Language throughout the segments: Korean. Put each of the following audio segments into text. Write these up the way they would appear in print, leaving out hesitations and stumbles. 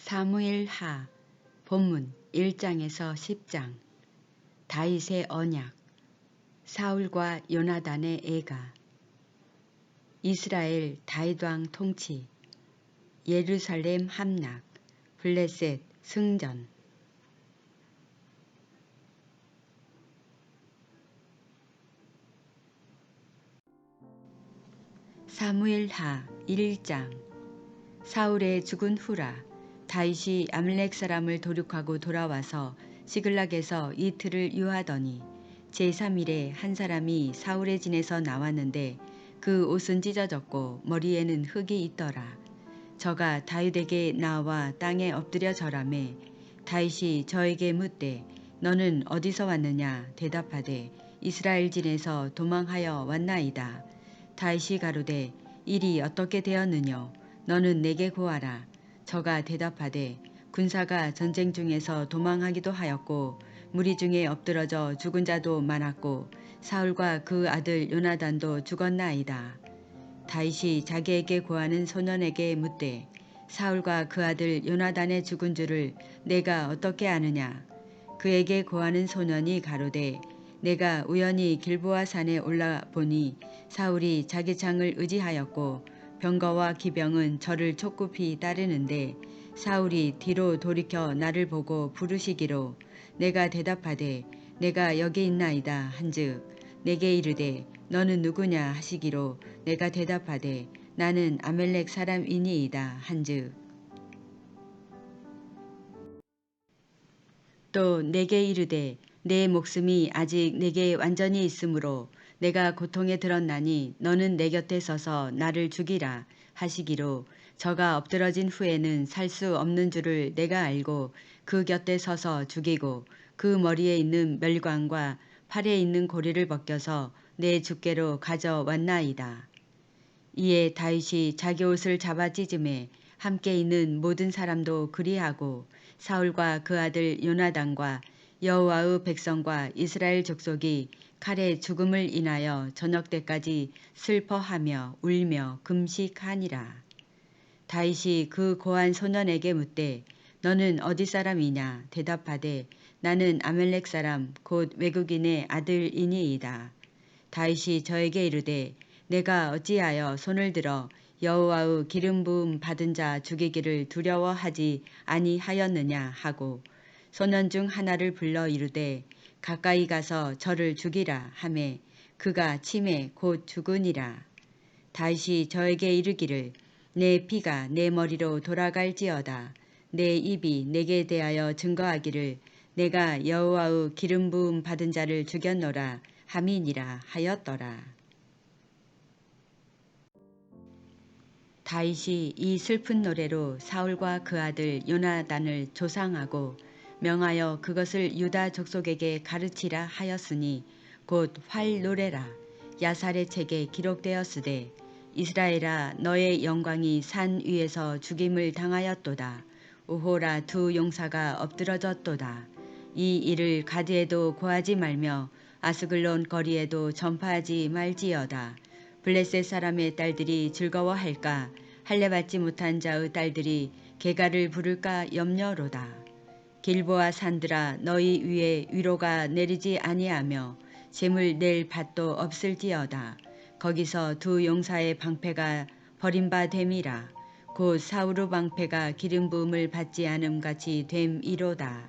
사무엘하 본문 1장에서 10장. 다윗의 언약. 사울과 요나단의 애가. 이스라엘 다윗왕 통치. 예루살렘 함락. 블레셋 승전. 사무엘하 1장. 사울의 죽은 후라 다윗이 아말렉 사람을 도륙하고 돌아와서 시글락에서 이틀을 유하더니 제3일에 한 사람이 사울의 진에서 나왔는데 그 옷은 찢어졌고 머리에는 흙이 있더라. 저가 다윗에게 나와 땅에 엎드려 절하매 다윗이 저에게 묻되 너는 어디서 왔느냐 대답하되 이스라엘 진에서 도망하여 왔나이다. 다윗이 가로되 일이 어떻게 되었느뇨 너는 내게 고하라. 저가 대답하되 군사가 전쟁 중에서 도망하기도 하였고 무리 중에 엎드러져 죽은 자도 많았고 사울과 그 아들 요나단도 죽었나이다. 다윗이 자기에게 고하는 소년에게 묻되 사울과 그 아들 요나단의 죽은 줄을 내가 어떻게 아느냐. 그에게 고하는 소년이 가로되 내가 우연히 길보아 산에 올라보니 사울이 자기 창을 의지하였고 병거와 기병은 저를 촉굽히 따르는데 사울이 뒤로 돌이켜 나를 보고 부르시기로 내가 대답하되 내가 여기 있나이다 한즉 내게 이르되 너는 누구냐 하시기로 내가 대답하되 나는 아말렉 사람이니이다 한즉 또 내게 이르되 내 목숨이 아직 내게 완전히 있으므로 내가 고통에 들었나니 너는 내 곁에 서서 나를 죽이라 하시기로 저가 엎드러진 후에는 살 수 없는 줄을 내가 알고 그 곁에 서서 죽이고 그 머리에 있는 멸관과 팔에 있는 고리를 벗겨서 내 주께로 가져왔나이다. 이에 다윗이 자기 옷을 잡아 찢음에 함께 있는 모든 사람도 그리하고 사울과 그 아들 요나단과 여호와의 백성과 이스라엘 족속이 칼의 죽음을 인하여 저녁 때까지 슬퍼하며 울며 금식하니라. 다윗이 그 고한 소년에게 묻되 너는 어디 사람이냐 대답하되 나는 아말렉 사람 곧 외국인의 아들이니이다. 다윗이 저에게 이르되 내가 어찌하여 손을 들어 여호와의 기름 부음 받은 자 죽이기를 두려워하지 아니하였느냐 하고 소년 중 하나를 불러 이르되 가까이 가서 저를 죽이라 하매 그가 치매 곧 죽으니라. 다윗이 저에게 이르기를 내 피가 내 머리로 돌아갈지어다. 내 입이 내게 대하여 증거하기를 내가 여호와의 기름 부음 받은 자를 죽였노라 함이니라 하였더라. 다윗이 이 슬픈 노래로 사울과 그 아들 요나단을 조상하고 명하여 그것을 유다 족속에게 가르치라 하였으니 곧 활 노래라. 야살의 책에 기록되었으되 이스라엘아 너의 영광이 산 위에서 죽임을 당하였도다. 우호라 두 용사가 엎드러졌도다. 이 일을 가드에도 고하지 말며 아스글론 거리에도 전파하지 말지어다. 블레셋 사람의 딸들이 즐거워할까 할례받지 못한 자의 딸들이 개가를 부를까 염려로다. 길보아 산들아 너희 위에 위로가 내리지 아니하며 잼을 낼 밭도 없을지어다. 거기서 두 용사의 방패가 버림받됨이라. 곧 사울의 방패가 기름 부음을 받지 않음 같이 됨이로다.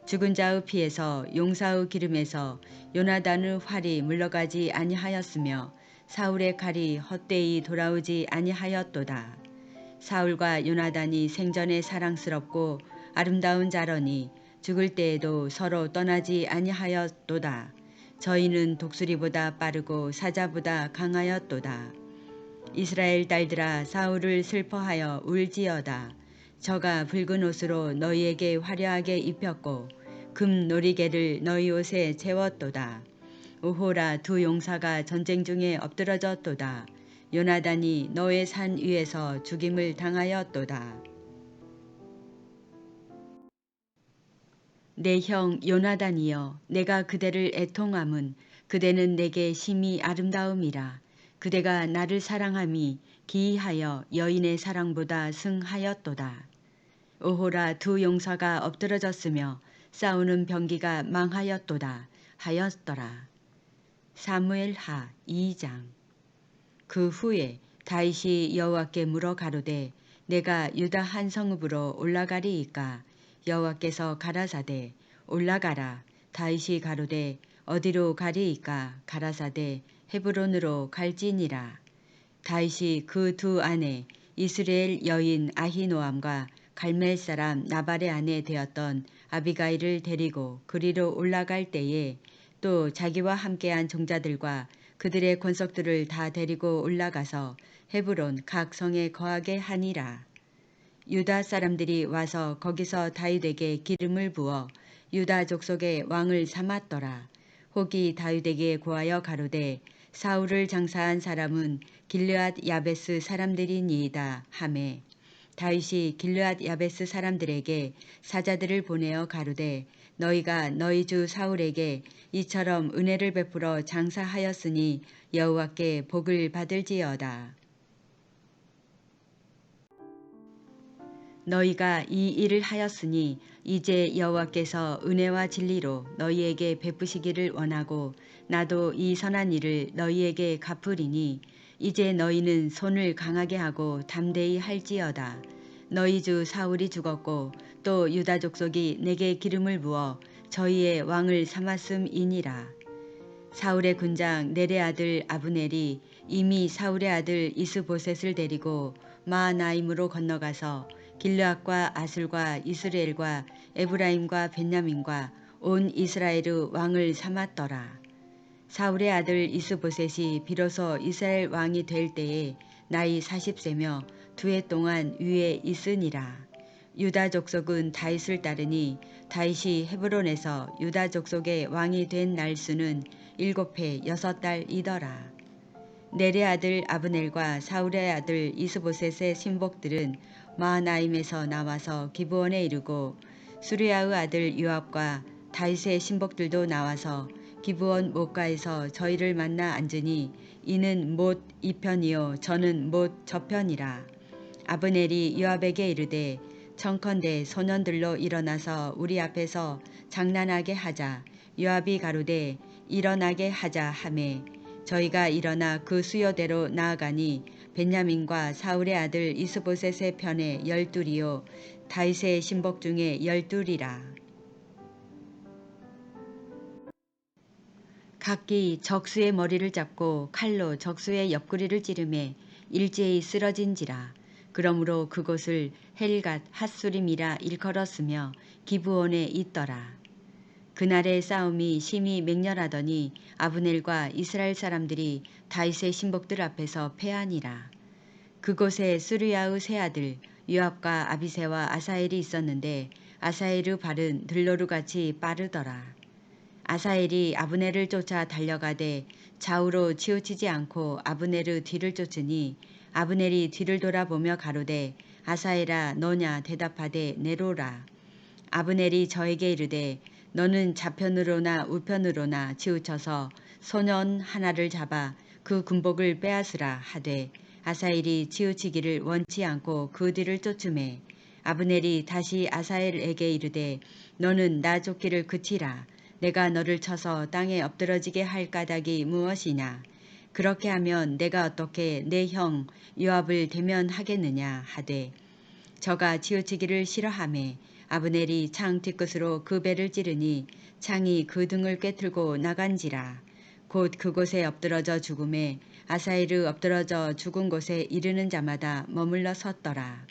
죽은 자의 피에서 용사의 기름에서 요나단의 활이 물러가지 아니하였으며 사울의 칼이 헛되이 돌아오지 아니하였도다. 사울과 요나단이 생전에 사랑스럽고 아름다운 자러니 죽을 때에도 서로 떠나지 아니하였도다. 저희는 독수리보다 빠르고 사자보다 강하였도다. 이스라엘 딸들아 사울을 슬퍼하여 울지어다. 저가 붉은 옷으로 너희에게 화려하게 입혔고 금 놀이개를 너희 옷에 채웠도다. 우호라 두 용사가 전쟁 중에 엎드러졌도다. 요나단이 너의 산 위에서 죽임을 당하였도다. 내 형 요나단이여 내가 그대를 애통함은 그대는 내게 심히 아름다움이라. 그대가 나를 사랑함이 기이하여 여인의 사랑보다 승하였도다. 오호라 두 용사가 엎드러졌으며 싸우는 병기가 망하였도다 하였더라. 사무엘하 2장. 그 후에 다윗이 여호와께 물어 가로되 내가 유다 한 성읍으로 올라가리이까. 여호와께서 가라사대 올라가라. 다윗이 가로되 어디로 가리이까. 가라사대 헤브론으로 갈지니라. 다윗이 그 두 아내 이스라엘 여인 아히노암과 갈멜 사람 나발의 아내 되었던 아비가일을 데리고 그리로 올라갈 때에 또 자기와 함께한 종자들과 그들의 권속들을 다 데리고 올라가서 헤브론 각 성에 거하게 하니라. 유다 사람들이 와서 거기서 다윗에게 기름을 부어 유다 족속의 왕을 삼았더라. 혹이 다윗에게 고하여 가로되 사울을 장사한 사람은 길르앗 야베스 사람들이니이다 하매 다윗이 길르앗 야베스 사람들에게 사자들을 보내어 가로되 너희가 너희 주 사울에게 이처럼 은혜를 베풀어 장사하였으니 여호와께 복을 받을지어다. 너희가 이 일을 하였으니 이제 여호와께서 은혜와 진리로 너희에게 베푸시기를 원하고 나도 이 선한 일을 너희에게 갚으리니 이제 너희는 손을 강하게 하고 담대히 할지어다. 너희 주 사울이 죽었고 또 유다 족속이 내게 기름을 부어 저희의 왕을 삼았음이니라. 사울의 군장 넬의 아들 아브넬이 이미 사울의 아들 이스보셋을 데리고 마하나임으로 건너가서 길르앗과 아술과 이스라엘과 에브라임과 벤야민과 온 이스라엘의 왕을 삼았더라. 사울의 아들 이스보셋이 비로소 이스라엘 왕이 될 때에 나이 40세며 2해 동안 위에 있으니라. 유다 족속은 다윗을 따르니 다윗이 헤브론에서 유다 족속의 왕이 된 날수는 7해 6달이더라. 넬의 아들 아브넬과 사울의 아들 이스보셋의 신복들은 마하나임에서 나와서 기브온에 이르고 수리아의 아들 요압과 다윗의 신복들도 나와서 기브온 못가에서 저희를 만나 앉으니 이는 못 이편이요 저는 못 저편이라. 아브넬이 요압에게 이르되 청컨대 소년들로 일어나서 우리 앞에서 장난하게 하자. 요압이 가로되 일어나게 하자 하매 저희가 일어나 그 수요대로 나아가니 벤야민과 사울의 아들 이스보셋의 편에 12이요 다윗의 신복 중에 12이라. 각기 적수의 머리를 잡고 칼로 적수의 옆구리를 찌르매 일제히 쓰러진지라. 그러므로 그곳을 헬갓 핫수림이라 일컬었으며 기브온에 있더라. 그날의 싸움이 심히 맹렬하더니 아브넬과 이스라엘 사람들이 다윗의 신복들 앞에서 패하니라. 그곳에 수르야의 세 아들 요압과 아비새와 아사엘이 있었는데 아사엘의 발은 들노루같이 빠르더라. 아사엘이 아브넬을 쫓아 달려가되 좌우로 치우치지 않고 아브넬의 뒤를 쫓으니 아브넬이 뒤를 돌아보며 가로되 아사엘아 너냐 대답하되 내로라. 아브넬이 저에게 이르되 너는 좌편으로나 우편으로나 치우쳐서 소년 하나를 잡아 그 군복을 빼앗으라 하되 아사엘이 치우치기를 원치 않고 그 뒤를 쫓으매 아브넬이 다시 아사엘에게 이르되 너는 나 쫓기를 그치라. 내가 너를 쳐서 땅에 엎드러지게 할 까닭이 무엇이냐. 그렇게 하면 내가 어떻게 내 형 요압을 대면하겠느냐 하되 저가 치우치기를 싫어하매 아브넬이 창 뒤끝으로 그 배를 찌르니 창이 그 등을 꿰틀고 나간지라. 곧 그곳에 엎드러져 죽음에 아사엘의 엎드러져 죽은 곳에 이르는 자마다 머물러 섰더라.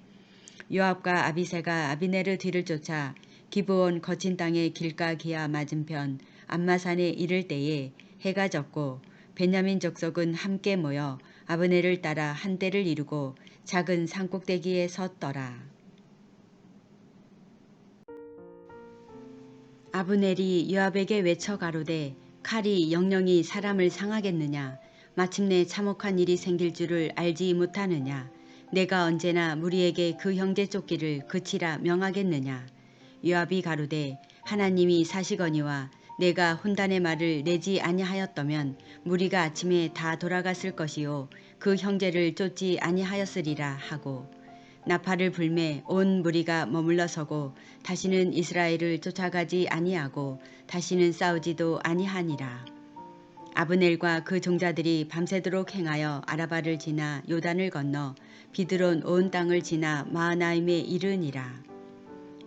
요압과 아비새가 아비넬의 뒤를 쫓아 기브온 거친 땅의 길가 기아 맞은편 암마산에 이를 때에 해가 졌고 베냐민 족속은 함께 모여 아브넬을 따라 한때를 이루고 작은 산꼭대기에 섰더라. 아브넬이 요압에게 외쳐 가로되 칼이 영영이 사람을 상하겠느냐. 마침내 참혹한 일이 생길 줄을 알지 못하느냐. 내가 언제나 무리에게 그 형제 쫓기를 그치라 명하겠느냐. 요압이 가로되 하나님이 사시거니와 내가 혼단의 말을 내지 아니하였더면 무리가 아침에 다 돌아갔을 것이요 그 형제를 쫓지 아니하였으리라 하고 나팔을 불매 온 무리가 머물러 서고 다시는 이스라엘을 쫓아가지 아니하고 다시는 싸우지도 아니하니라. 아브넬과 그 종자들이 밤새도록 행하여 아라바를 지나 요단을 건너 비드론 온 땅을 지나 마하나임에 이르니라.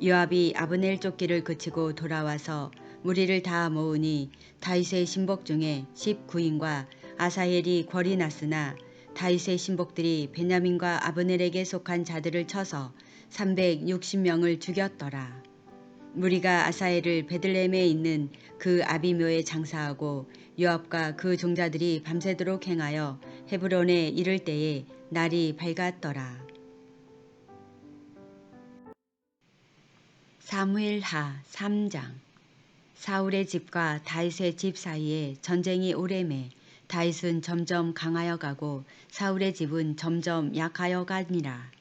요압이 아브넬 쫓기를 그치고 돌아와서 무리를 다 모으니 다윗의 신복 중에 19인과 아사헬이 궐이 났으나 다윗의 신복들이 베냐민과 아브넬에게 속한 자들을 쳐서 360명을 죽였더라. 무리가 아사헬을 베들레헴에 있는 그 아비묘에 장사하고 요압과 그 종자들이 밤새도록 행하여 헤브론에 이를 때에 날이 밝았더라. 사무엘하 3장. 사울의 집과 다윗의 집 사이에 전쟁이 오래매 다윗은 점점 강하여 가고 사울의 집은 점점 약하여 가니라.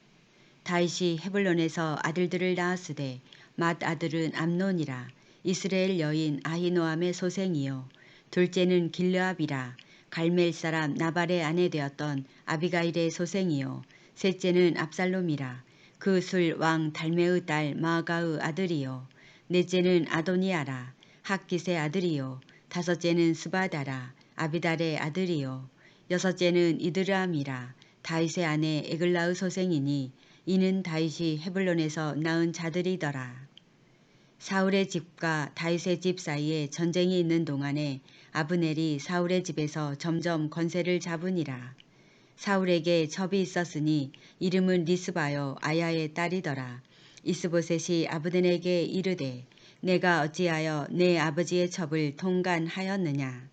다윗이 헤블론에서 아들들을 낳았으되 맏 아들은 암논이라. 이스라엘 여인 아히노암의 소생이요 둘째는 길르압이라. 갈멜 사람 나발의 아내 되었던 아비가일의 소생이요 셋째는 압살롬이라. 그 술 왕 달메의 딸 마아가의 아들이요 넷째는 아도니아라. 학깃의 아들이요 다섯째는 스바다라. 아비달의 아들이요 여섯째는 이드람이라. 다윗의 아내 에글라의 소생이니 이는 다윗이 헤블론에서 낳은 자들이더라. 사울의 집과 다윗의 집 사이에 전쟁이 있는 동안에 아브넬이 사울의 집에서 점점 권세를 잡으니라. 사울에게 첩이 있었으니 이름은 리스바요 아야의 딸이더라. 이스보셋이 아브넬에게 이르되 내가 어찌하여 내 아버지의 첩을 통간하였느냐.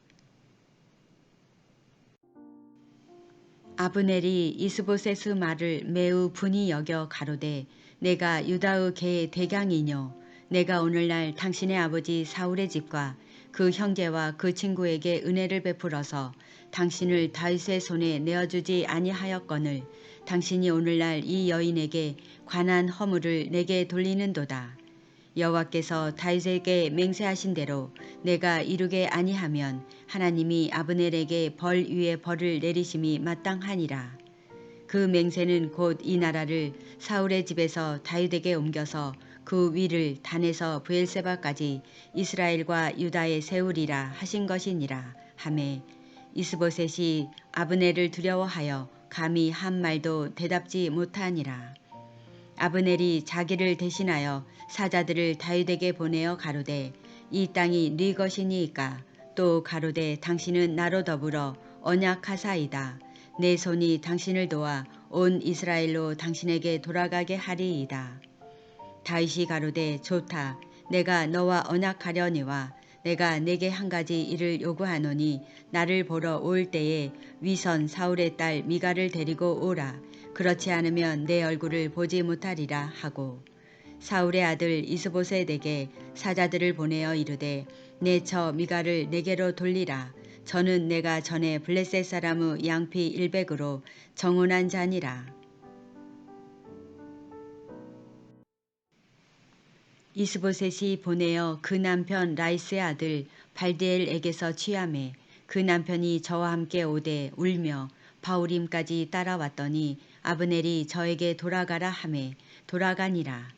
아브넬이 이스보셋의 말을 매우 분이 여겨 가로되 내가 유다의 개 대강이뇨. 내가 오늘날 당신의 아버지 사울의 집과 그 형제와 그 친구에게 은혜를 베풀어서 당신을 다윗의 손에 내어주지 아니하였거늘 당신이 오늘날 이 여인에게 관한 허물을 내게 돌리는도다. 여호와께서 다윗에게 맹세하신 대로 내가 이루게 아니하면 하나님이 아브넬에게 벌 위에 벌을 내리심이 마땅하니라. 그 맹세는 곧 이 나라를 사울의 집에서 다윗에게 옮겨서 그 위를 단에서 브엘세바까지 이스라엘과 유다에 세우리라 하신 것이니라 하매 이스보셋이 아브넬을 두려워하여 감히 한 말도 대답지 못하니라. 아브넬이 자기를 대신하여 사자들을 다윗에게 보내어 가로되 이 땅이 네 것이니이까 또 가로되 당신은 나로 더불어 언약하사이다. 내 손이 당신을 도와 온 이스라엘로 당신에게 돌아가게 하리이다. 다윗이 가로되 좋다. 내가 너와 언약하려니와 내가 내게 한 가지 일을 요구하노니 나를 보러 올 때에 위선 사울의 딸 미갈을 데리고 오라. 그렇지 않으면 내 얼굴을 보지 못하리라 하고 사울의 아들 이스보셋에게 사자들을 보내어 이르되 내 처 미갈을 내게로 돌리라. 저는 내가 전에 블레셋 사람의 양피 100으로 정혼한 자니라. 이스보셋이 보내어 그 남편 라이스의 아들 발디엘에게서 취하매 그 남편이 저와 함께 오되 울며 바울임까지 따라왔더니 아브넬이 저에게 돌아가라 하매 돌아가니라.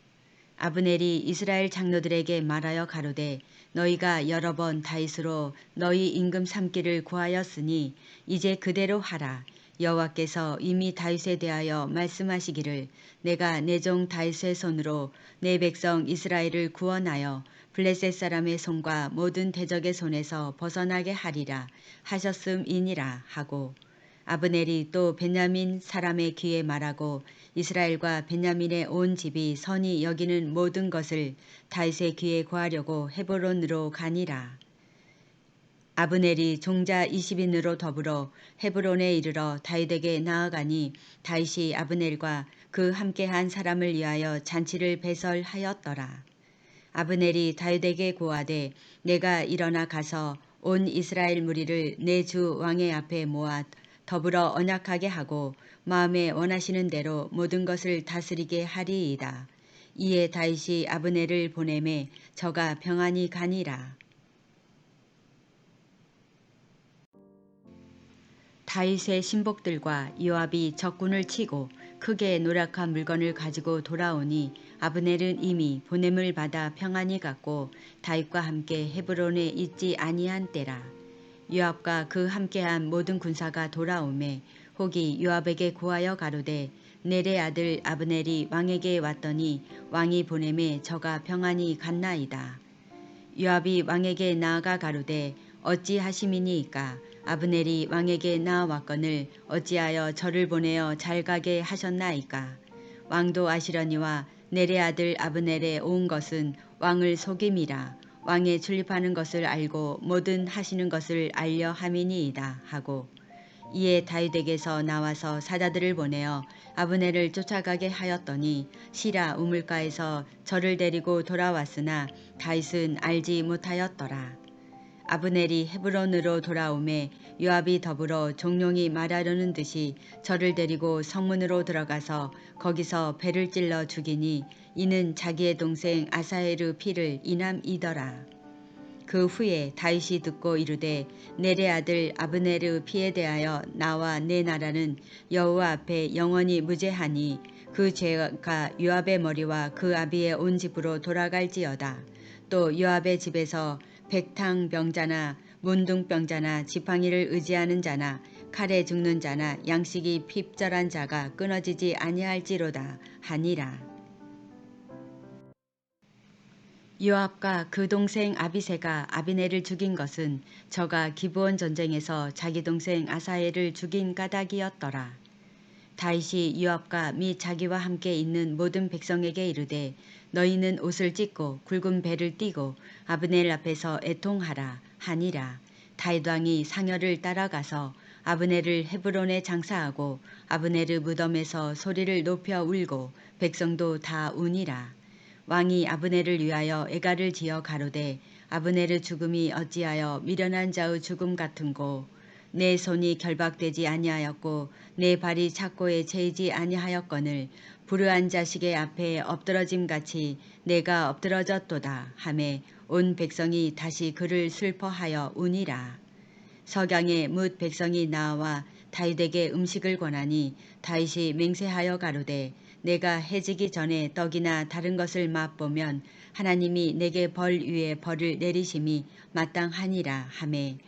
아브넬이 이스라엘 장로들에게 말하여 가로되 너희가 여러 번 다윗으로 너희 임금 삼기를 구하였으니 이제 그대로 하라. 여호와께서 이미 다윗에 대하여 말씀하시기를 내가 내 종 다윗의 손으로 내 백성 이스라엘을 구원하여 블레셋 사람의 손과 모든 대적의 손에서 벗어나게 하리라 하셨음이니라 하고 아브넬이 또 베냐민 사람의 귀에 말하고 이스라엘과 베냐민의 온 집이 선히 여기는 모든 것을 다윗의 귀에 구하려고 헤브론으로 가니라. 아브넬이 종자 20인으로 더불어 헤브론에 이르러 다윗에게 나아가니 다윗이 아브넬과 그 함께한 사람을 위하여 잔치를 배설하였더라. 아브넬이 다윗에게 고하되 내가 일어나 가서 온 이스라엘 무리를 내 주 왕의 앞에 모아 더불어 언약하게 하고 마음에 원하시는 대로 모든 것을 다스리게 하리이다. 이에 다윗이 아브넬을 보내매 저가 평안히 가니라. 다윗의 신복들과 요압이 적군을 치고 크게 노력한 물건을 가지고 돌아오니 아브넬은 이미 보냄을 받아 평안히 갔고 다윗과 함께 헤브론에 있지 아니한 때라. 요압과 그 함께한 모든 군사가 돌아오매 혹이 요압에게 고하여 가로되 넬의 아들 아브넬이 왕에게 왔더니 왕이 보내매 저가 평안히 갔나이다. 요압이 왕에게 나아가 가로되 어찌하심이니이까. 아브넬이 왕에게 나아왔거늘 어찌하여 저를 보내어 잘 가게 하셨나이까. 왕도 아시려니와 넬의 아들 아브넬의 온 것은 왕을 속임이라. 왕의 출입하는 것을 알고 모든 하시는 것을 알려 함이니이다 하고 이에 다윗에게서 나와서 사자들을 보내어 아브넬을 쫓아가게 하였더니 시라 우물가에서 저를 데리고 돌아왔으나 다윗은 알지 못하였더라. 아브넬이 헤브론으로 돌아오매 요압이 더불어 종용이 말하려는 듯이 저를 데리고 성문으로 들어가서 거기서 배를 찔러 죽이니 이는 자기의 동생 아사헬의 피를 인함이더라. 그 후에 다윗이 듣고 이르되 넬의 아들 아브넬의 피에 대하여 나와 내 나라는 여호와 앞에 영원히 무죄하니 그 죄가 요압의 머리와 그 아비의 온 집으로 돌아갈지어다. 또 요압의 집에서 백탕병자나 문둥병자나 지팡이를 의지하는 자나 칼에 죽는 자나 양식이 핍절한 자가 끊어지지 아니할지로다 하니라. 요압과 그 동생 아비새가 아비넬을 죽인 것은 저가 기브온 전쟁에서 자기 동생 아사헬을 죽인 까닭이었더라. 다윗이 요압과 및 자기와 함께 있는 모든 백성에게 이르되 너희는 옷을 찢고 굵은 배를 띠고 아브넬 앞에서 애통하라 하니라. 다윗 왕이 상여를 따라가서 아브넬을 헤브론에 장사하고 아브넬의 무덤에서 소리를 높여 울고 백성도 다 우니라. 왕이 아브넬을 위하여 애가를 지어 가로되 아브넬의 죽음이 어찌하여 미련한 자의 죽음 같은고 내 손이 결박되지 아니하였고 내 발이 착고에 채이지 아니하였거늘 불의한 자식의 앞에 엎드러짐같이 내가 엎드러졌도다 하매 온 백성이 다시 그를 슬퍼하여 우니라. 석양에 뭇 백성이 나와 다윗에게 음식을 권하니 다윗이 맹세하여 가로되 내가 해지기 전에 떡이나 다른 것을 맛보면 하나님이 내게 벌 위에 벌을 내리심이 마땅하니라 하매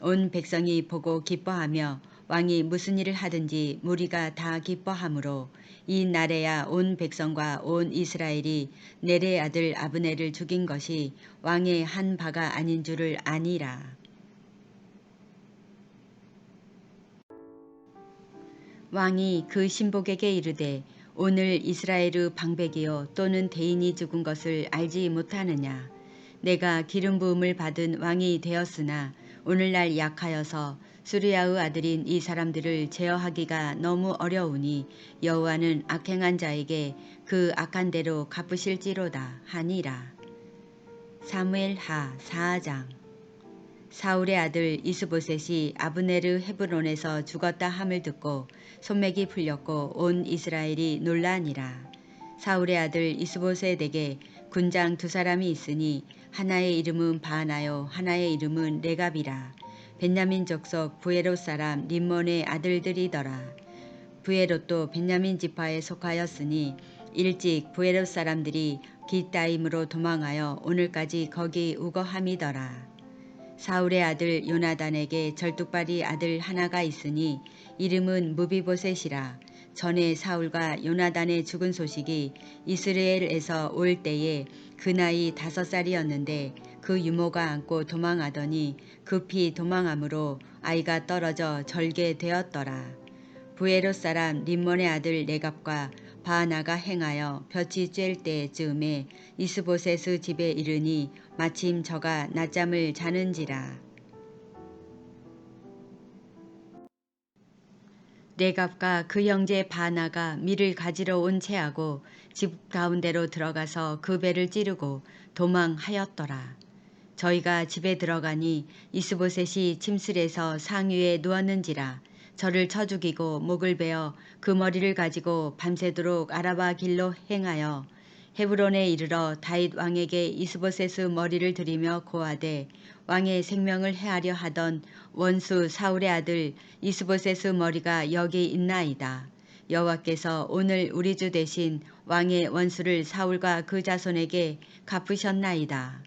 온 백성이 보고 기뻐하며 왕이 무슨 일을 하든지 무리가 다 기뻐하므로 이 날에야 온 백성과 온 이스라엘이 넬의 아들 아브넬을 죽인 것이 왕의 한 바가 아닌 줄을 아니라. 왕이 그 신복에게 이르되 오늘 이스라엘의 방백이요 또는 대인이 죽은 것을 알지 못하느냐. 내가 기름 부음을 받은 왕이 되었으나 오늘날 약하여서 수리아의 아들인 이 사람들을 제어하기가 너무 어려우니 여호와는 악행한 자에게 그 악한 대로 갚으실지로다 하니라. 사무엘하 4장. 사울의 아들 이스보셋이 아브넬의 헤브론에서 죽었다 함을 듣고 손맥이 풀렸고 온 이스라엘이 놀라니라. 사울의 아들 이스보셋에게 군장 두 사람이 있으니 하나의 이름은 바하나요 하나의 이름은 레갑이라. 벤야민 족속 부에롯 사람 림몬의 아들들이더라. 부에롯도 벤야민 지파에 속하였으니 일찍 부에롯 사람들이 기따임으로 도망하여 오늘까지 거기 우거함이더라. 사울의 아들 요나단에게 절뚝발이 아들 하나가 있으니 이름은 무비보셋이라. 전에 사울과 요나단의 죽은 소식이 이스라엘에서 올 때에 그 나이 5살이었는데 그 유모가 안고 도망하더니 급히 도망함으로 아이가 떨어져 절게 되었더라. 부에롯 사람 림몬의 아들 레갑과 바하나가 행하여 볕이 쬐을 때쯤에 이스보셋의 집에 이르니 마침 저가 낮잠을 자는지라. 레갑과 그 형제 바하나가 밀을 가지러 온 채하고 집 가운데로 들어가서 그 배를 찌르고 도망하였더라. 저희가 집에 들어가니 이스보셋이 침실에서 상위에 누웠는지라. 저를 쳐 죽이고 목을 베어 그 머리를 가지고 밤새도록 아라바 길로 행하여 헤브론에 이르러 다윗 왕에게 이스보셋의 머리를 드리며 고하되 왕의 생명을 해하려 하던 원수 사울의 아들 이스보셋의 머리가 여기 있나이다. 여호와께서 오늘 우리 주 대신 왕의 원수를 사울과 그 자손에게 갚으셨나이다.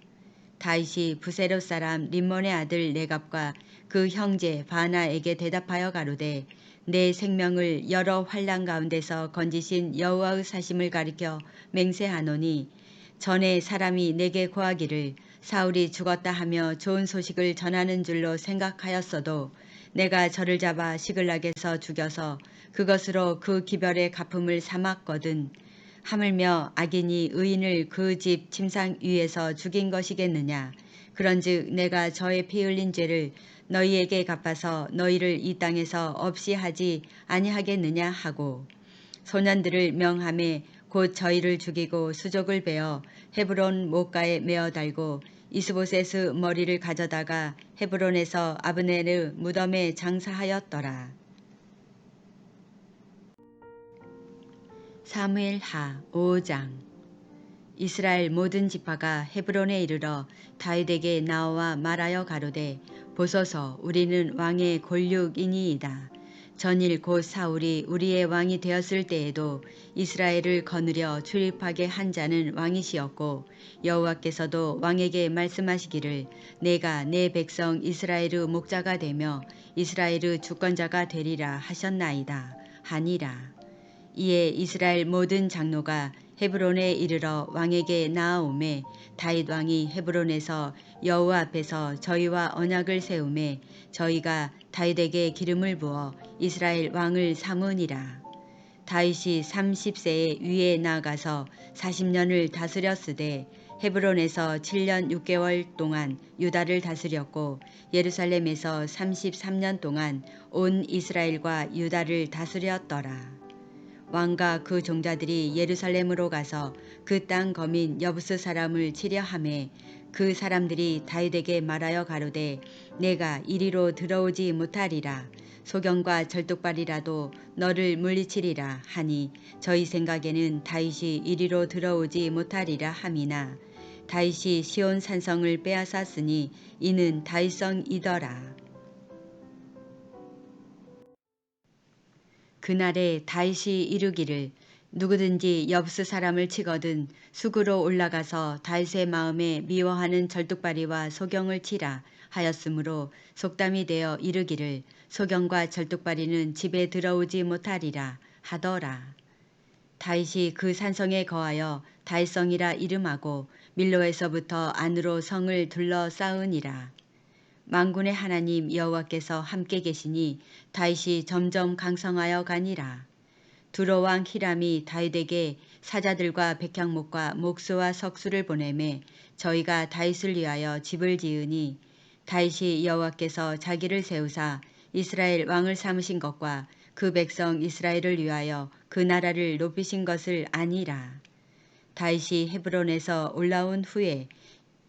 다윗이 부세롯 사람 림몬의 아들 레갑과 그 형제 바나에게 대답하여 가로되 내 생명을 여러 환난 가운데서 건지신 여호와의 사심을 가리켜 맹세하노니 전에 사람이 내게 고하기를 사울이 죽었다 하며 좋은 소식을 전하는 줄로 생각하였어도 내가 저를 잡아 시글락에서 죽여서 그것으로 그 기별의 갚음을 삼았거든. 하물며 악인이 의인을 그 집 침상 위에서 죽인 것이겠느냐. 그런즉 내가 저의 피 흘린 죄를 너희에게 갚아서 너희를 이 땅에서 없이 하지 아니하겠느냐 하고 소년들을 명함에 곧 저희를 죽이고 수족을 베어 헤브론 못가에 메어 달고 이스보셋의 머리를 가져다가 헤브론에서 아브넬의 무덤에 장사하였더라. 사무엘하 5장. 이스라엘 모든 지파가 헤브론에 이르러 다윗에게 나와 말하여 가로되 보소서 우리는 왕의 골육이니이다. 전일 곧 사울이 우리의 왕이 되었을 때에도 이스라엘을 거느려 출입하게 한 자는 왕이시었고 여호와께서도 왕에게 말씀하시기를 내가 내 백성 이스라엘의 목자가 되며 이스라엘의 주권자가 되리라 하셨나이다 하니라. 이에 이스라엘 모든 장로가 헤브론에 이르러 왕에게 나아오매 다윗 왕이 헤브론에서 여호와 앞에서 저희와 언약을 세우매 저희가 다윗에게 기름을 부어 이스라엘 왕을 삼으니라. 다윗이 30세에 위에 나아가서 40년을 다스렸으되 헤브론에서 7년 6개월 동안 유다를 다스렸고 예루살렘에서 33년 동안 온 이스라엘과 유다를 다스렸더라. 왕과 그 종자들이 예루살렘으로 가서 그 땅 거민 여부스 사람을 치려 하매 그 사람들이 다윗에게 말하여 가로되 내가 이리로 들어오지 못하리라. 소경과 절뚝발이라도 너를 물리치리라 하니 저희 생각에는 다윗이 이리로 들어오지 못하리라 함이나 다윗이 시온 산성을 빼앗았으니 이는 다윗성이더라. 그날에 다윗이 이르기를 누구든지 여부스 사람을 치거든 수구로 올라가서 다윗의 마음에 미워하는 절뚝발이와 소경을 치라 하였으므로 속담이 되어 이르기를 소경과 절뚝발이는 집에 들어오지 못하리라 하더라. 다윗이 그 산성에 거하여 다윗성이라 이름하고 밀로에서부터 안으로 성을 둘러 쌓으니라. 만군의 하나님 여호와께서 함께 계시니 다윗이 점점 강성하여 가니라. 두로왕 히람이 다윗에게 사자들과 백향목과 목수와 석수를 보내매 저희가 다윗을 위하여 집을 지으니 다윗이 여호와께서 자기를 세우사 이스라엘 왕을 삼으신 것과 그 백성 이스라엘을 위하여 그 나라를 높이신 것을 아니라. 다윗이 헤브론에서 올라온 후에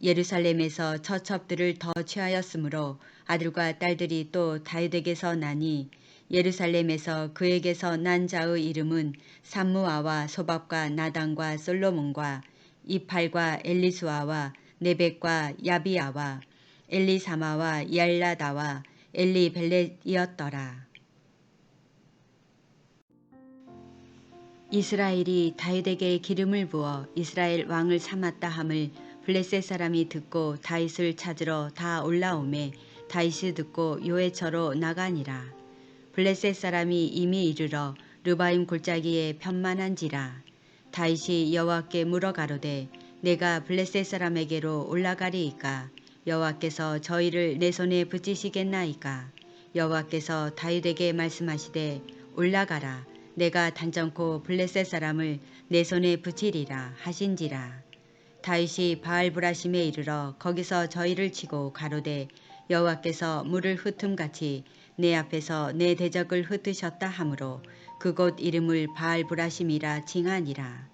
예루살렘에서 처첩들을 더 취하였으므로 아들과 딸들이 또 다윗에게서 나니 예루살렘에서 그에게서 난 자의 이름은 삼무아와 소밥과 나단과 솔로몬과 이팔과 엘리수아와 네벡과 야비아와 엘리사마와 얄라다와 엘리벨렛이었더라. 이스라엘이 다윗에게 기름을 부어 이스라엘 왕을 삼았다 함을 블레셋 사람이 듣고 다윗을 찾으러 다 올라오매 다윗이 듣고 요회처로 나가니라. 블레셋 사람이 이미 이르러 르바임 골짜기에 편만한지라. 다윗이 여호와께 물어 가로되 내가 블레셋 사람에게로 올라가리이까 여호와께서 저희를 내 손에 붙이시겠나이까. 여호와께서 다윗에게 말씀하시되 올라가라 내가 단정코 블레셋 사람을 내 손에 붙이리라 하신지라. 다윗이 바알브라심에 이르러 거기서 저희를 치고 가로되 여호와께서 물을 흩음같이 내 앞에서 내 대적을 흩으셨다 하므로 그곳 이름을 바알브라심이라 칭하니라.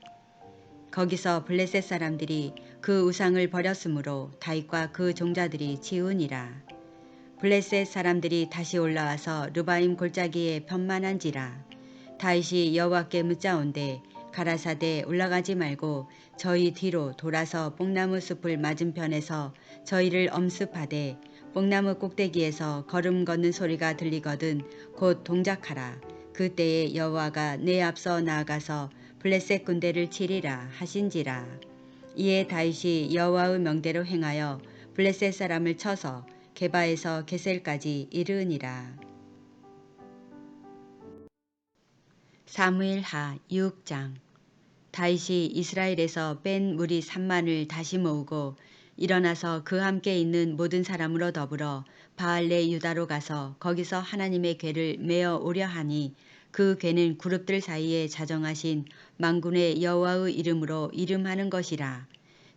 거기서 블레셋 사람들이 그 우상을 버렸으므로 다윗과 그 종자들이 치우니라. 블레셋 사람들이 다시 올라와서 르바임 골짜기에 편만한지라. 다윗이 여호와께 묻자온대 가라사대 올라가지 말고 저희 뒤로 돌아서 뽕나무 숲을 맞은편에서 저희를 엄습하되 뽕나무 꼭대기에서 걸음 걷는 소리가 들리거든 곧 동작하라. 그때에 여호와가 내 앞서 나아가서 블레셋 군대를 치리라 하신지라. 이에 다윗이 여호와의 명대로 행하여 블레셋 사람을 쳐서 게바에서 게셀까지 이르니라. 사무엘하 6장. 다윗이 이스라엘에서 뺀 무리 3만을 다시 모으고 일어나서 그 함께 있는 모든 사람으로 더불어 바알레 유다로 가서 거기서 하나님의 궤를 메어 오려 하니 그 궤는 그룹들 사이에 자정하신 만군의 여호와의 이름으로 이름하는 것이라.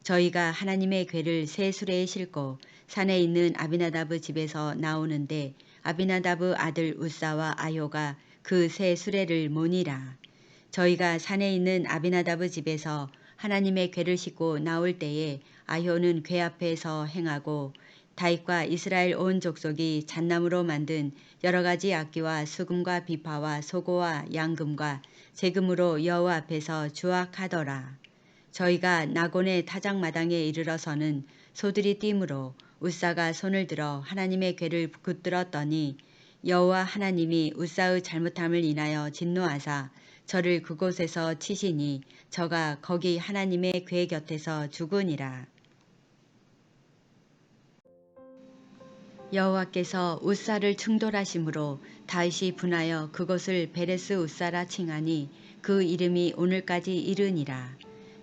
저희가 하나님의 궤를 새 수레에 싣고 산에 있는 아비나답의 집에서 나오는데 아비나답의 아들 우사와 아효가 그 새 수레를 모니라. 저희가 산에 있는 아비나답의 집에서 하나님의 궤를 싣고 나올 때에 아효는 궤 앞에서 행하고 다윗과 이스라엘 온 족속이 잣나무로 만든 여러 가지 악기와 수금과 비파와 소고와 양금과 재금으로 여호와 앞에서 주악하더라. 저희가 나곤의 타작마당에 이르러서는 소들이 뛰므로 우사가 손을 들어 하나님의 궤를 붙들었더니 여호와 하나님이 우사의 잘못함을 인하여 진노하사 저를 그곳에서 치시니 저가 거기 하나님의 궤 곁에서 죽으니라. 여호와께서 우사를 충돌하심으로 다윗이 분하여 그곳을 베레스 우사라 칭하니 그 이름이 오늘까지 이르니라.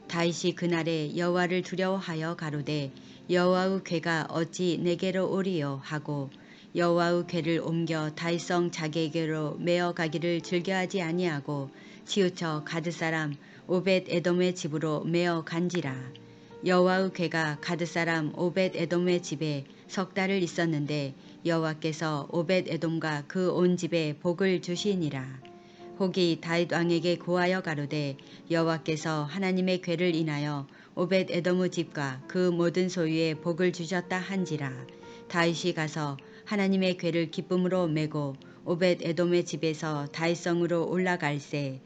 다윗이 그날에 여호와를 두려워하여 가로되 여호와의 궤가 어찌 내게로 오리요 하고 여호와의 궤를 옮겨 다윗성 자기에게로 메어 가기를 즐겨하지 아니하고 치우쳐 가드 사람 오벳 에돔의 집으로 메어 간지라. 여호와의 궤가 가드 사람 오벳 에돔의 집에 석 달을 있었는데 여호와께서 오벳 에돔과 그 온 집에 복을 주시니라. 혹이 다윗 왕에게 고하여 가로되 여호와께서 하나님의 궤를 인하여 오벳 에돔의 집과 그 모든 소유에 복을 주셨다 한지라. 다윗이 가서 하나님의 궤를 기쁨으로 메고 오벳 에돔의 집에서 다윗성으로 올라갈새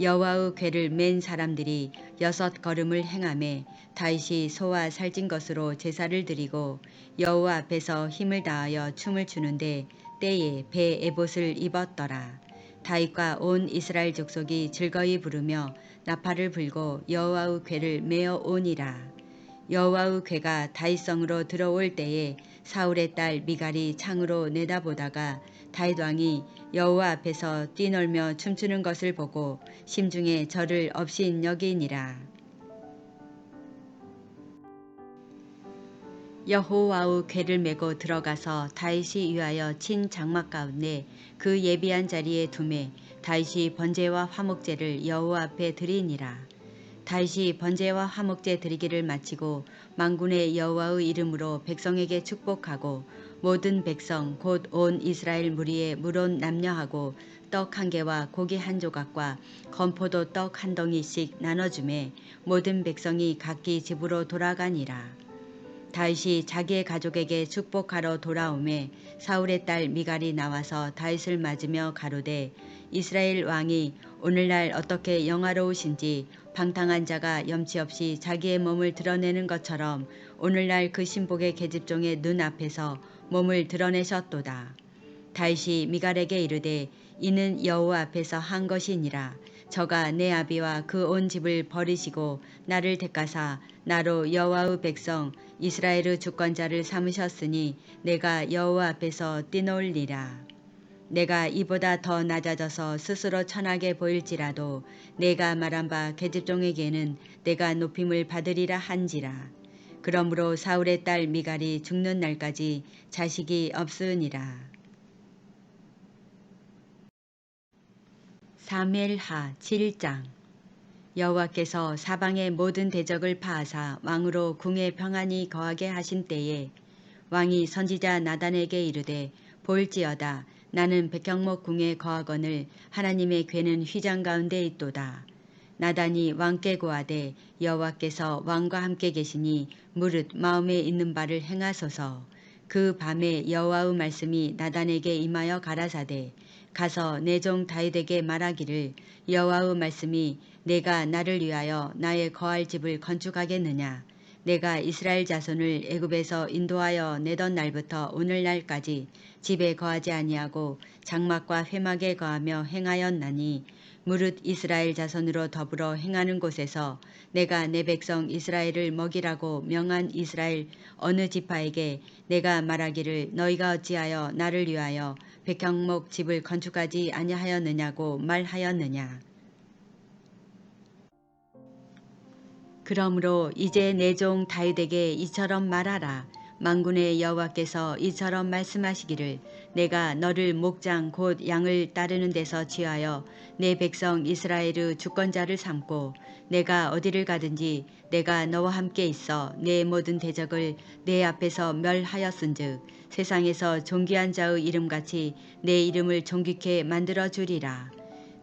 여호와의 궤를 맨 사람들이 6걸음을 행하매 다윗이 소와 살찐 것으로 제사를 드리고 여호와 앞에서 힘을 다하여 춤을 추는데 때에 배 에봇을 입었더라. 다윗과 온 이스라엘 족속이 즐거이 부르며 나팔을 불고 여호와의 궤를 메어 오니라. 여호와의 궤가 다윗성으로 들어올 때에 사울의 딸 미갈이 창으로 내다보다가 다윗 왕이 여호와 앞에서 뛰놀며 춤추는 것을 보고 심중에 저를 업신 여기니라. 여호와의 궤를 메고 들어가서 다윗이 위하여 친 장막 가운데 그 예비한 자리에 두매 다윗이 번제와 화목제를 여호와 앞에 드리니라. 다윗이 번제와 화목제 드리기를 마치고 만군의 여호와의 이름으로 백성에게 축복하고 모든 백성 곧 온 이스라엘 무리에 물온 남녀하고 떡 한 개와 고기 한 조각과 건포도 떡 한 덩이씩 나눠주매 모든 백성이 각기 집으로 돌아가니라. 다윗이 자기의 가족에게 축복하러 돌아오매 사울의 딸 미갈이 나와서 다윗을 맞으며 가로되 이스라엘 왕이 오늘날 어떻게 영화로우신지 방탕한 자가 염치 없이 자기의 몸을 드러내는 것처럼 오늘날 그 신복의 계집종의 눈 앞에서 몸을 드러내셨도다. 다윗이 미갈에게 이르되 이는 여호와 앞에서 한 것이니라. 저가 내 아비와 그 온 집을 버리시고 나를 택하사 나로 여호와의 백성 이스라엘의 주권자를 삼으셨으니 내가 여호와 앞에서 뛰놀리라. 내가 이보다 더 낮아져서 스스로 천하게 보일지라도 내가 말한 바 계집종에게는 내가 높임을 받으리라 한지라. 그러므로 사울의 딸 미갈이 죽는 날까지 자식이 없으니라. 사무엘하 7장. 여호와께서 사방의 모든 대적을 파하사 왕으로 궁에 평안히 거하게 하신 때에 왕이 선지자 나단에게 이르되 볼지어다 나는 백향목 궁에 거하거늘 하나님의 궤는 휘장 가운데 있도다. 나단이 왕께 고하되 여호와께서 왕과 함께 계시니 무릇 마음에 있는 바를 행하소서. 그 밤에 여호와의 말씀이 나단에게 임하여 가라사대 가서 내 종 다윗에게 말하기를 여호와의 말씀이 내가 나를 위하여 나의 거할 집을 건축하겠느냐. 내가 이스라엘 자손을 애굽에서 인도하여 내던 날부터 오늘날까지 집에 거하지 아니하고 장막과 회막에 거하며 행하였나니 무릇 이스라엘 자손으로 더불어 행하는 곳에서 내가 내 백성 이스라엘을 먹이라고 명한 이스라엘 어느 지파에게 내가 말하기를 너희가 어찌하여 나를 위하여 백향목 집을 건축하지 아니하였느냐고 말하였느냐. 그러므로 이제 내 종 다윗에게 이처럼 말하라. 만군의 여호와께서 이처럼 말씀하시기를 내가 너를 목장 곧 양을 따르는 데서 취하여 내 백성 이스라엘의 주권자를 삼고 내가 어디를 가든지 내가 너와 함께 있어 내 모든 대적을 내 앞에서 멸하였은즉 세상에서 존귀한 자의 이름같이 내 이름을 존귀케 만들어 주리라.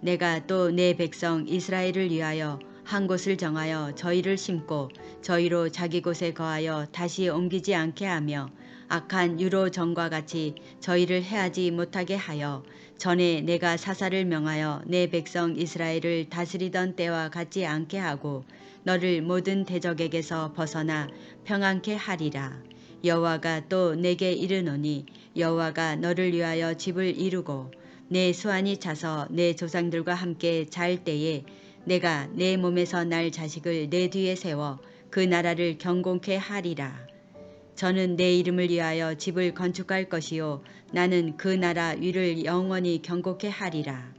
내가 또 내 백성 이스라엘을 위하여 한 곳을 정하여 저희를 심고 저희로 자기 곳에 거하여 다시 옮기지 않게 하며 악한 유로 전과 같이 저희를 해하지 못하게 하여 전에 내가 사사를 명하여 내 백성 이스라엘을 다스리던 때와 같지 않게 하고 너를 모든 대적에게서 벗어나 평안케 하리라. 여호와가 또 내게 이르노니 여호와가 너를 위하여 집을 이루고 내 수완이 차서 내 조상들과 함께 잘 때에 내가 내 몸에서 날 자식을 내 뒤에 세워 그 나라를 경공케 하리라. 저는 내 이름을 위하여 집을 건축할 것이요 나는 그 나라 위를 영원히 경고케 하리라.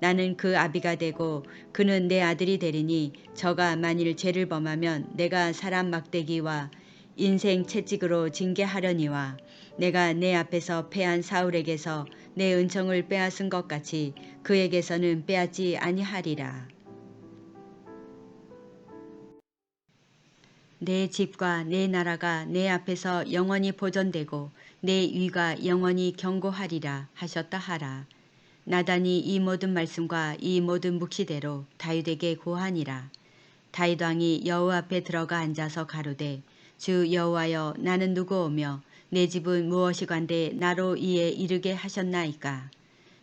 나는 그 아비가 되고 그는 내 아들이 되리니 저가 만일 죄를 범하면 내가 사람 막대기와 인생 채찍으로 징계하려니와 내가 내 앞에서 패한 사울에게서 내 은총을 빼앗은 것 같이 그에게서는 빼앗지 아니하리라. 내 집과 내 나라가 내 앞에서 영원히 보존되고 내 위가 영원히 경고하리라 하셨다 하라. 나단이 이 모든 말씀과 이 모든 묵시대로 다윗에게 고하니라. 다윗 왕이 여호와 앞에 들어가 앉아서 가로되 주 여호와여 나는 누구오며 내 집은 무엇이간데 나로 이에 이르게 하셨나이까.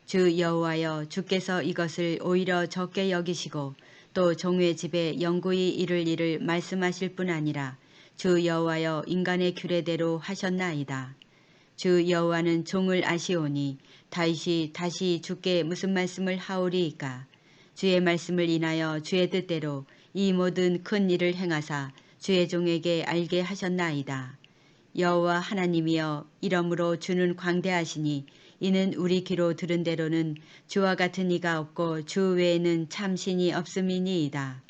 주 여호와여 주께서 이것을 오히려 적게 여기시고 또 종의 집에 영구히 이룰 일을 말씀하실 뿐 아니라 주 여호와여 인간의 규례대로 하셨나이다. 주 여호와는 종을 아시오니 다윗이 다시 주께 무슨 말씀을 하오리이까. 주의 말씀을 인하여 주의 뜻대로 이 모든 큰 일을 행하사 주의 종에게 알게 하셨나이다. 여호와 하나님이여 이러므로 주는 광대하시니 이는 우리 귀로 들은 대로는 주와 같은 이가 없고 주 외에는 참 신이 없음이니이다.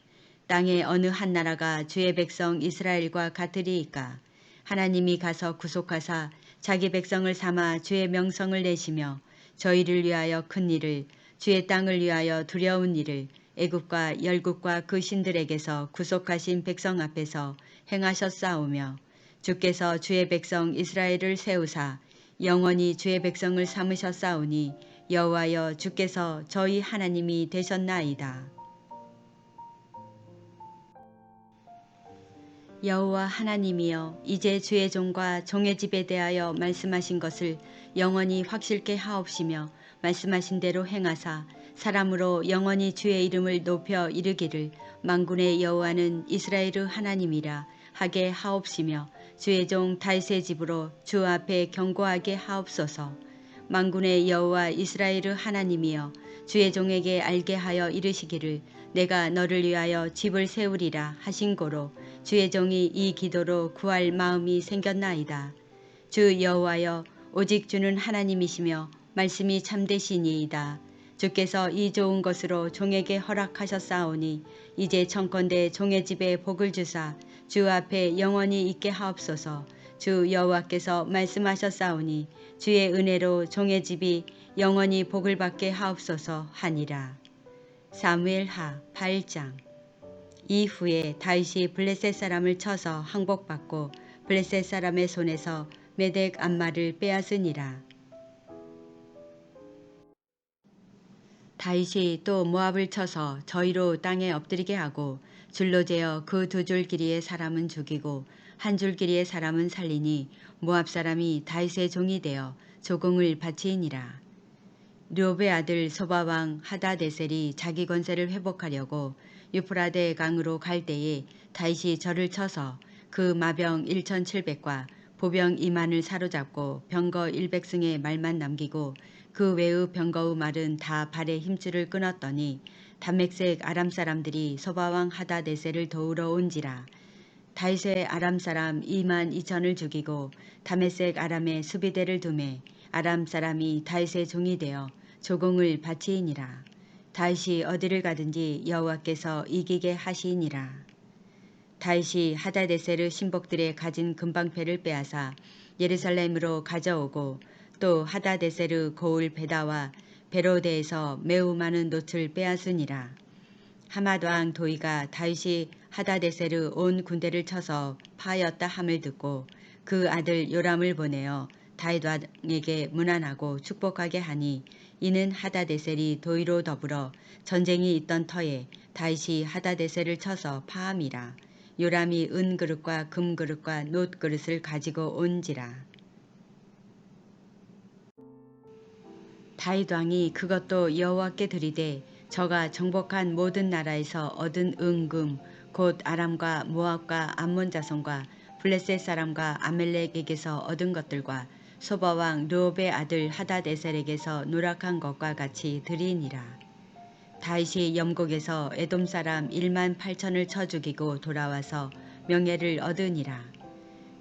땅의 어느 한 나라가 주의 백성 이스라엘과 같으리이까. 하나님이 가서 구속하사 자기 백성을 삼아 주의 명성을 내시며 저희를 위하여 큰 일을 주의 땅을 위하여 두려운 일을 애굽과 열국과 그 신들에게서 구속하신 백성 앞에서 행하셨사오며 주께서 주의 백성 이스라엘을 세우사 영원히 주의 백성을 삼으셨사오니 여호와여 주께서 저희 하나님이 되셨나이다. 여호와 하나님이여 이제 주의 종과 종의 집에 대하여 말씀하신 것을 영원히 확실케 하옵시며 말씀하신 대로 행하사 사람으로 영원히 주의 이름을 높여 이르기를 만군의 여호와는 이스라엘의 하나님이라 하게 하옵시며 주의 종 다윗의 집으로 주 앞에 경고하게 하옵소서. 만군의 여호와 이스라엘의 하나님이여 주의 종에게 알게 하여 이르시기를 내가 너를 위하여 집을 세우리라 하신 고로 주의 종이 이 기도로 구할 마음이 생겼나이다. 주 여호와여 오직 주는 하나님이시며 말씀이 참되시니이다. 주께서 이 좋은 것으로 종에게 허락하셨사오니 이제 청컨대 종의 집에 복을 주사 주 앞에 영원히 있게 하옵소서. 주 여호와께서 말씀하셨사오니 주의 은혜로 종의 집이 영원히 복을 받게 하옵소서 하니라. 사무엘하 8장. 이후에 다윗이 블레셋 사람을 쳐서 항복받고 블레셋 사람의 손에서 메덱 암마를 빼앗으니라. 다윗이 또 모압을 쳐서 저희로 땅에 엎드리게 하고 줄로 재어 그 두 줄 길이의 사람은 죽이고 한 줄 길이의 사람은 살리니 모압 사람이 다윗의 종이 되어 조공을 바치니라. 르홉의 아들 소바왕 하다데셀이 자기 권세를 회복하려고 유프라데 강으로 갈 때에 다윗이 저를 쳐서 그 마병 1,700과 보병 2만을 사로잡고 병거 100승의 말만 남기고 그 외의 병거의 말은 다 발에 힘줄을 끊었더니 다맥색 아람 사람들이 소바왕 하다네셀을 도우러 온지라. 다윗의 아람 사람 2만 2천을 죽이고 다메섹 아람의 수비대를 두매 아람 사람이 다윗의 종이 되어 조공을 바치이니라. 다윗이 어디를 가든지 여호와께서 이기게 하시이니라. 다윗이 하다데셀의 신복들의 가진 금방패를 빼앗아 예루살렘으로 가져오고 또 하다데셀의 고을 베다와 베로데에서 매우 많은 놋을 빼앗으니라. 하맛 왕 도이가 다윗이 하다데셀의 온 군대를 쳐서 파하였다 함을 듣고 그 아들 요람을 보내어 다윗 왕에게 문안하고 축복하게 하니 이는 하다데셀이 도이로 더불어 전쟁이 있던 터에 다윗이 하다데셀을 쳐서 파함이라. 요람이 은그릇과 금그릇과 놋그릇을 가지고 온지라. 다윗 왕이 그것도 여호와께 드리되 저가 정복한 모든 나라에서 얻은 은금 곧 아람과 모압과 암몬 자손과 블레셋 사람과 아멜렉에게서 얻은 것들과 소바 왕 르홉의 아들 하닷에셀에게서 누락한 것과 같이 드리니라. 다윗이 염곡에서 에돔 사람 1만 8천을 쳐 죽이고 돌아와서 명예를 얻으니라.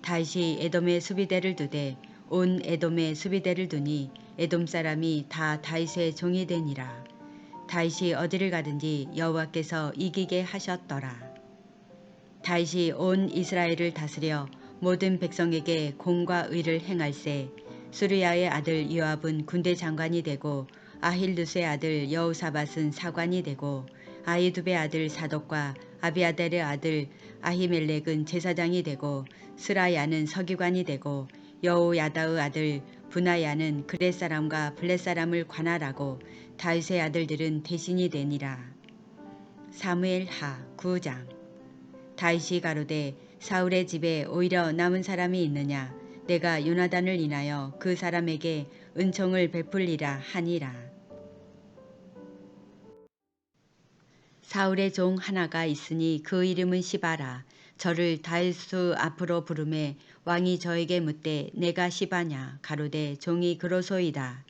다윗이 에돔의 수비대를 두되 온 에돔의 수비대를 두니 에돔 사람이 다 다윗의 종이 되니라. 다윗이 어디를 가든지 여호와께서 이기게 하셨더라. 다윗이 온 이스라엘을 다스려 모든 백성에게 공과 의를 행할세. 수르야의 아들 요압은 군대 장관이 되고 아힐루스의 아들 여호사밧은 사관이 되고 아히두베의 아들 사독과 아비아델의 아들 아히멜렉은 제사장이 되고 스라야는 서기관이 되고 여호야다의 아들 분하야는 그렛 사람과 블렛 사람을 관할하고 다윗의 아들들은 대신이 되니라. 사무엘 하 9장. 다윗이 가로되 사울의 집에 오히려 남은 사람이 있느냐. 내가 요나단을 인하여 그 사람에게 은총을 베풀리라 하니라. 사울의 종 하나가 있으니 그 이름은 시바라. 저를 다윗 앞으로 부르매 왕이 저에게 묻되 내가 시바냐. 가로되 종이 그로소이다.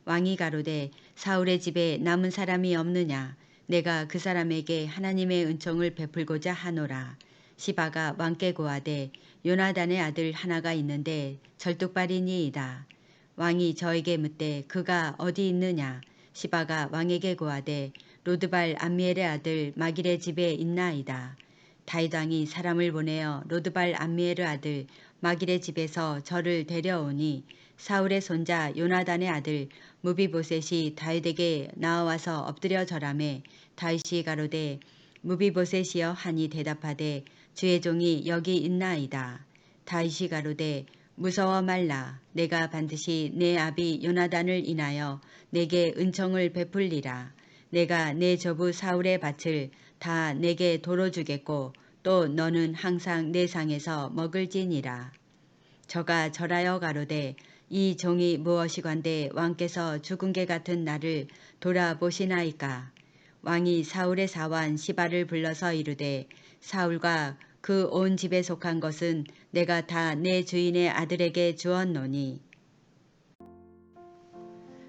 왕이 가로되 사울의 집에 남은 사람이 없느냐. 내가 그 사람에게 하나님의 은총을 베풀고자 하노라. 시바가 왕께 고하되 요나단의 아들 하나가 있는데 절뚝발이니이다. 왕이 저에게 묻되 그가 어디 있느냐. 시바가 왕에게 고하되 로드발 암미엘의 아들 마길의 집에 있나이다. 다윗 왕이 사람을 보내어 로드발 암미엘의 아들 마길의 집에서 저를 데려오니 사울의 손자 요나단의 아들 무비보셋이 다윗에게 나와서 엎드려 절하매 다윗이 가로되 무비보셋이여 하니 대답하되 주의 종이 여기 있나이다. 다윗이 가로되 무서워 말라. 내가 반드시 내 아비 요나단을 인하여 내게 은총을 베풀리라. 내가 내 조부 사울의 밭을 다 내게 도로 주겠고 또 너는 항상 내 상에서 먹을지니라. 저가 절하여 가로되 이 종이 무엇이건대 왕께서 죽은 개 같은 나를 돌아보시나이까. 왕이 사울의 사환 시바를 불러서 이르되 사울과 그 온 집에 속한 것은 내가 다 내 주인의 아들에게 주었노니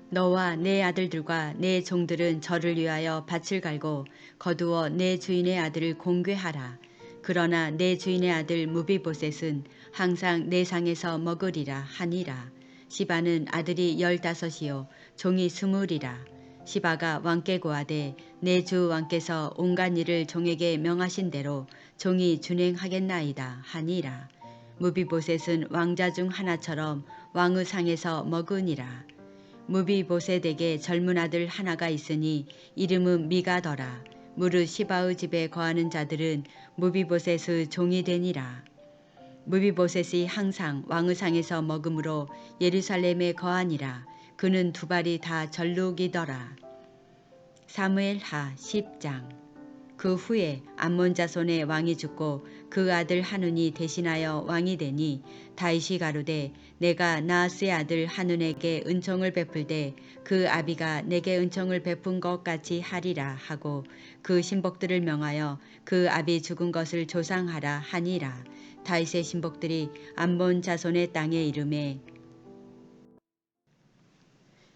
너와 내 아들들과 내 종들은 저를 위하여 밭을 갈고 거두어 내 주인의 아들을 공궤하라. 그러나 내 주인의 아들 무비보셋은 항상 내 상에서 먹으리라 하니라. 시바는 아들이 15이요 종이 20이라. 시바가 왕께 고하되 내 주 왕께서 온갖 일을 종에게 명하신 대로 종이 준행하겠나이다 하니라. 무비보셋은 왕자 중 하나처럼 왕의 상에서 먹으니라. 무비보셋에게 젊은 아들 하나가 있으니 이름은 미가더라. 무릇 시바의 집에 거하는 자들은 무비보셋의 종이 되니라. 무비보셋이 항상 왕의 상에서 먹음으로 예루살렘에 거하니라. 그는 두 발이 다 절룩이더라. 사무엘 하 10장. 그 후에 암몬 자손의 왕이 죽고 그 아들 하눈이 대신하여 왕이 되니 다윗이 가로되 내가 나하스의 아들 하눈에게 은총을 베풀되 그 아비가 내게 은총을 베푼 것 같이 하리라 하고 그 신복들을 명하여 그 아비 죽은 것을 조상하라 하니라. 다윗의 신복들이 암몬 자손의 땅에 이르매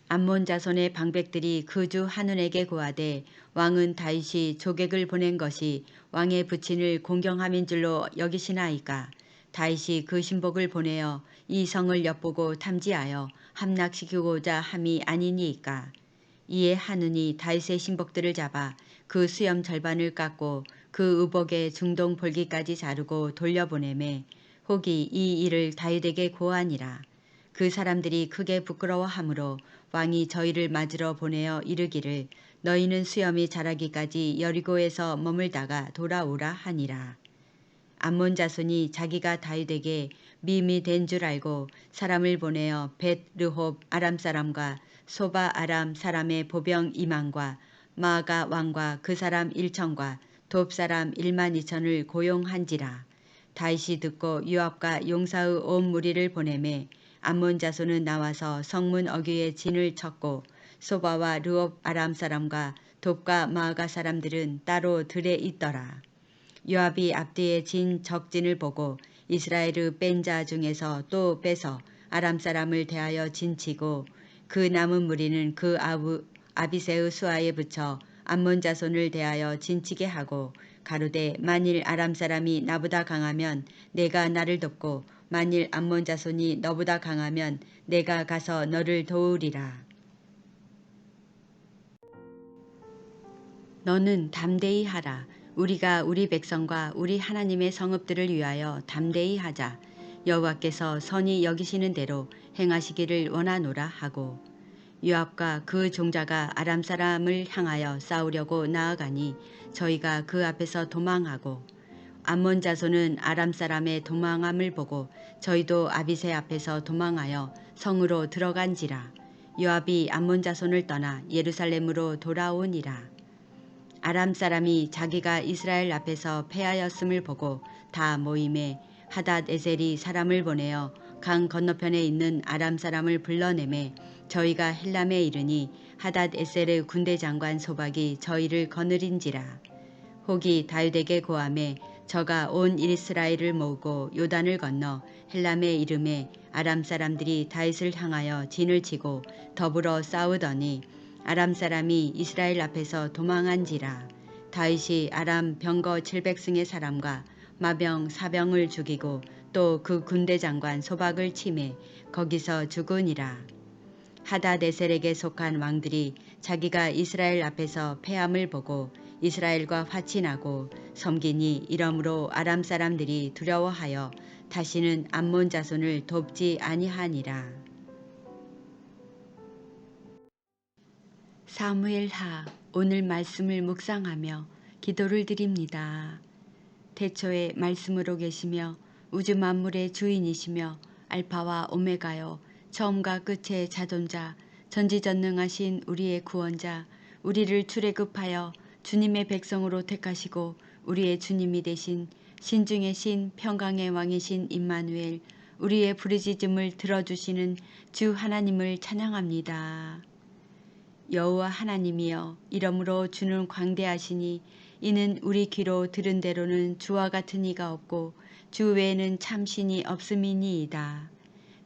암몬 자손의 방백들이 그 주 하눈에게 고하되 왕은 다윗이 조객을 보낸 것이 왕의 부친을 공경함인 줄로 여기시나이까. 다윗이 그 신복을 보내어 이 성을 엿보고 탐지하여 함락시키고자 함이 아니니이까. 이에 하눈이 다윗의 신복들을 잡아 그 수염 절반을 깎고 그 의복의 중동 볼기까지 자르고 돌려보내매 혹이 이 일을 다윗에게 고하니라. 그 사람들이 크게 부끄러워하므로 왕이 저희를 맞으러 보내어 이르기를 너희는 수염이 자라기까지 여리고에서 머물다가 돌아오라 하니라. 암몬 자손이 자기가 다윗에게 미움이 된 줄 알고 사람을 보내어 벳 르홉 아람 사람과 소바 아람 사람의 보병 2만과 마아가 왕과 그 사람 1천과 돕 사람 1만 2천을 고용한지라. 다윗이 듣고 요압과 용사의 온 무리를 보내매 암몬 자손은 나와서 성문 어귀에 진을 쳤고 소바와 르홉 아람 사람과 돕과 마아가 사람들은 따로 들에 있더라. 요압이 앞뒤에 진 적진을 보고 이스라엘의 뺀 자 중에서 또 빼서 아람 사람을 대하여 진치고 그 남은 무리는 그 아비새의 수하에 붙여 암몬 자손을 대하여 진치게 하고 가로되 만일 아람 사람이 나보다 강하면 내가 나를 돕고 만일 암몬 자손이 너보다 강하면 내가 가서 너를 도우리라. 너는 담대히 하라. 우리가 우리 백성과 우리 하나님의 성읍들을 위하여 담대히 하자. 여호와께서 선히 여기시는 대로 행하시기를 원하노라 하고 요압과 그 종자가 아람 사람을 향하여 싸우려고 나아가니 저희가 그 앞에서 도망하고 암몬 자손은 아람 사람의 도망함을 보고 저희도 아비새 앞에서 도망하여 성으로 들어간지라. 요압이 암몬 자손을 떠나 예루살렘으로 돌아오니라. 아람 사람이 자기가 이스라엘 앞에서 패하였음을 보고 다 모임에 하닷 에셀이 사람을 보내어 강 건너편에 있는 아람 사람을 불러내매 저희가 헬람에 이르니 하닷 에셀의 군대 장관 소박이 저희를 거느린지라. 혹이 다윗에게 고하매 저가 온 이스라엘을 모으고 요단을 건너 헬람에 이르매 아람 사람들이 다윗을 향하여 진을 치고 더불어 싸우더니 아람 사람이 이스라엘 앞에서 도망한지라. 다윗이 아람 병거 700승의 사람과 마병 4병을 죽이고 또 그 군대 장관 소박을 치매 거기서 죽으니라. 하닷에셀에게 속한 왕들이 자기가 이스라엘 앞에서 패함을 보고 이스라엘과 화친하고 섬기니 이러므로 아람 사람들이 두려워하여 다시는 암몬 자손을 돕지 아니하니라. 사무엘하. 오늘 말씀을 묵상하며 기도를 드립니다. 태초에 말씀으로 계시며 우주 만물의 주인이시며 알파와 오메가요 처음과 끝의 자존자 전지전능하신 우리의 구원자 우리를 출애굽하여 주님의 백성으로 택하시고 우리의 주님이 되신 신중의 신 평강의 왕이신 임마누엘 우리의 부르짖음을 들어주시는 주 하나님을 찬양합니다. 여호와 하나님이여 이러므로 주는 광대하시니 이는 우리 귀로 들은 대로는 주와 같은 이가 없고 주 외에는 참 신이 없음이니이다.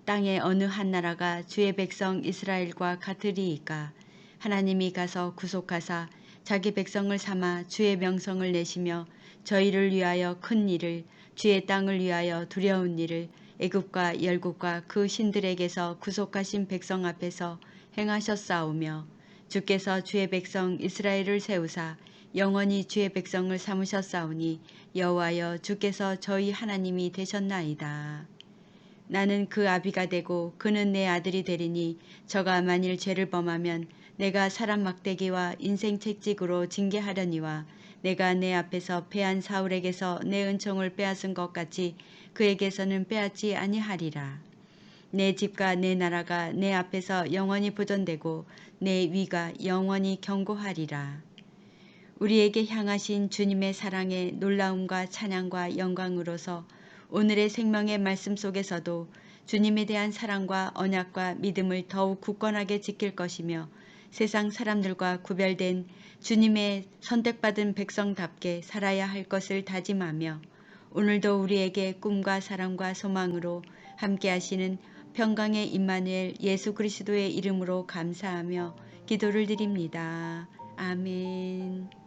땅의 어느 한 나라가 주의 백성 이스라엘과 같으리이까. 하나님이 가서 구속하사 자기 백성을 삼아 주의 명성을 내시며 저희를 위하여 큰 일을 주의 땅을 위하여 두려운 일을 애굽과 열국과 그 신들에게서 구속하신 백성 앞에서 행하셨사오며 주께서 주의 백성 이스라엘을 세우사 영원히 주의 백성을 삼으셨사오니 여호와여 주께서 저희 하나님이 되셨나이다. 나는 그 아비가 되고 그는 내 아들이 되리니 저가 만일 죄를 범하면 내가 사람 막대기와 인생 채찍으로 징계하려니와 내가 내 앞에서 패한 사울에게서 내 은총을 빼앗은 것 같이 그에게서는 빼앗지 아니하리라. 내 집과 내 나라가 내 앞에서 영원히 보존되고 내 위가 영원히 견고하리라. 우리에게 향하신 주님의 사랑의 놀라움과 찬양과 영광으로서 오늘의 생명의 말씀 속에서도 주님에 대한 사랑과 언약과 믿음을 더욱 굳건하게 지킬 것이며 세상 사람들과 구별된 주님의 선택받은 백성답게 살아야 할 것을 다짐하며 오늘도 우리에게 꿈과 사랑과 소망으로 함께 하시는 평강의 임마누엘 예수 그리스도의 이름으로 감사하며 기도를 드립니다. 아멘.